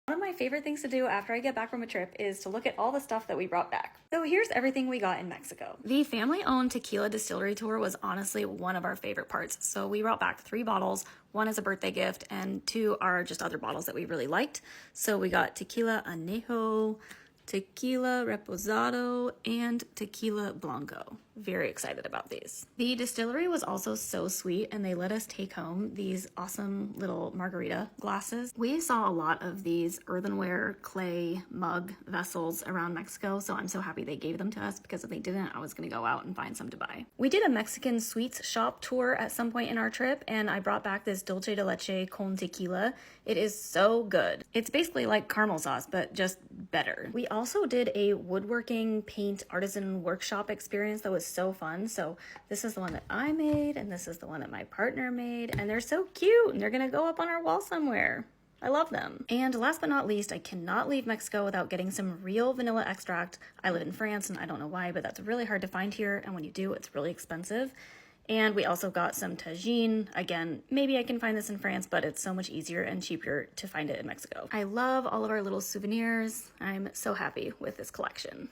One of my favorite things to do after I get back from a trip is to look at all the stuff that we brought back. So here's everything we got in Mexico. The family-owned tequila distillery tour was honestly one of our favorite parts. So we brought back 3 bottles. One is a birthday gift and 2 are just other bottles that we really liked. So we got tequila anejo, tequila reposado, and tequila blanco. Very excited about these. The distillery was also so sweet and they let us take home these awesome little margarita glasses. We saw a lot of these earthenware clay mug vessels around Mexico, so I'm so happy they gave them to us because if they didn't, I was gonna go out and find some to buy. We did a Mexican sweets shop tour at some point in our trip and I brought back this dulce de leche con tequila. It is so good. It's basically like caramel sauce, but just better. We also did a woodworking paint artisan workshop experience that was so fun. So this is the one that I made and this is the one that my partner made, and they're so cute and they're gonna go up on our wall somewhere. I love them. And last but not least, I cannot leave Mexico without getting some real vanilla extract. I live in France and I don't know why, but that's really hard to find here, and when you do, it's really expensive. And we also got some tagine. Again, maybe I can find this in France, but it's so much easier and cheaper to find it in Mexico. I love all of our little souvenirs. I'm so happy with this collection.